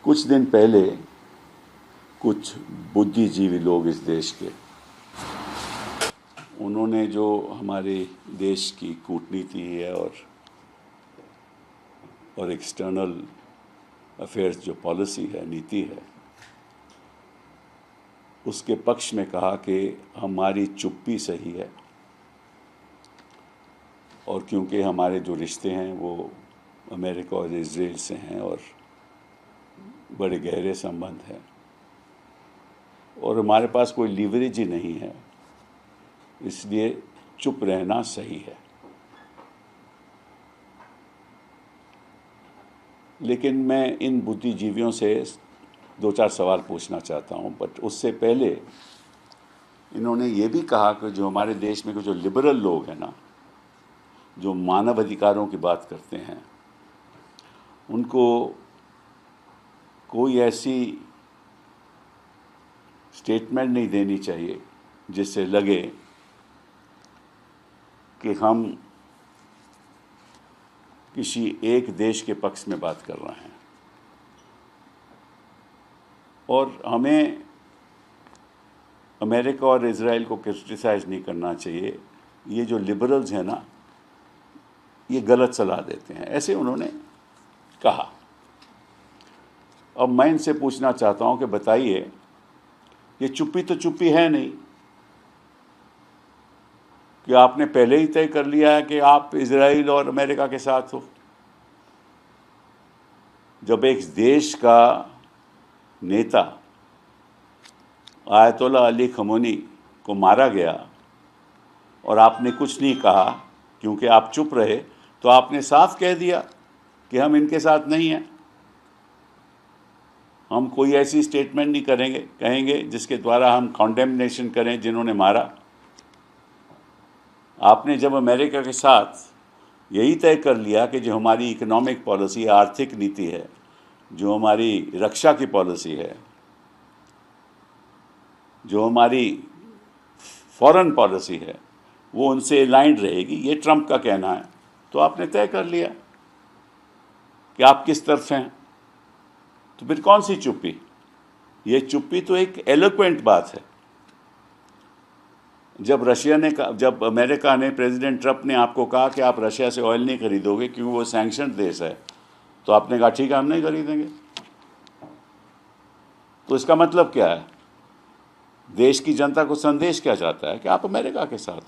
कुछ दिन पहले कुछ बुद्धिजीवी लोग इस देश के, उन्होंने जो हमारे देश की कूटनीति है और एक्सटर्नल अफेयर्स जो पॉलिसी है, नीति है, उसके पक्ष में कहा कि हमारी चुप्पी सही है और क्योंकि हमारे जो रिश्ते हैं वो अमेरिका और इजराइल से हैं और बड़े गहरे संबंध हैं और हमारे पास कोई लीवरेज ही नहीं है, इसलिए चुप रहना सही है। लेकिन मैं इन बुद्धिजीवियों से दो चार सवाल पूछना चाहता हूं, बट उससे पहले इन्होंने ये भी कहा कि जो हमारे देश में जो लिबरल लोग हैं ना, जो मानव अधिकारों की बात करते हैं, उनको कोई ऐसी स्टेटमेंट नहीं देनी चाहिए जिससे लगे कि हम किसी एक देश के पक्ष में बात कर रहे हैं और हमें अमेरिका और इजराइल को क्रिटिसाइज नहीं करना चाहिए। ये जो लिबरल्स हैं ना, ये गलत सलाह देते हैं, ऐसे उन्होंने कहा। अब मैं इनसे पूछना चाहता हूं कि बताइए, ये चुप्पी तो चुप्पी है नहीं कि आपने पहले ही तय कर लिया है कि आप इजराइल और अमेरिका के साथ हो। जब एक देश का नेता आयतुल्लाह अली खमोनी को मारा गया और आपने कुछ नहीं कहा क्योंकि आप चुप रहे, तो आपने साफ कह दिया कि हम इनके साथ नहीं हैं, हम कोई ऐसी स्टेटमेंट नहीं कहेंगे जिसके द्वारा हम कॉन्डेमनेशन करें जिन्होंने मारा। आपने जब अमेरिका के साथ यही तय कर लिया कि जो हमारी इकोनॉमिक पॉलिसी, आर्थिक नीति है, जो हमारी रक्षा की पॉलिसी है, जो हमारी फॉरेन पॉलिसी है, वो उनसे अलाइंड रहेगी, ये ट्रंप का कहना है, तो आपने तय कर लिया कि आप किस तरफ हैं। तो फिर कौन सी चुप्पी? ये चुप्पी तो एक एलोक्वेंट बात है। जब अमेरिका ने, प्रेसिडेंट ट्रंप ने आपको कहा कि आप रशिया से ऑयल नहीं खरीदोगे क्योंकि वो सैंक्शन देश है, तो आपने कहा ठीक है, हम नहीं खरीदेंगे। तो इसका मतलब क्या है? देश की जनता को संदेश क्या जाता है कि आप अमेरिका के साथ हो।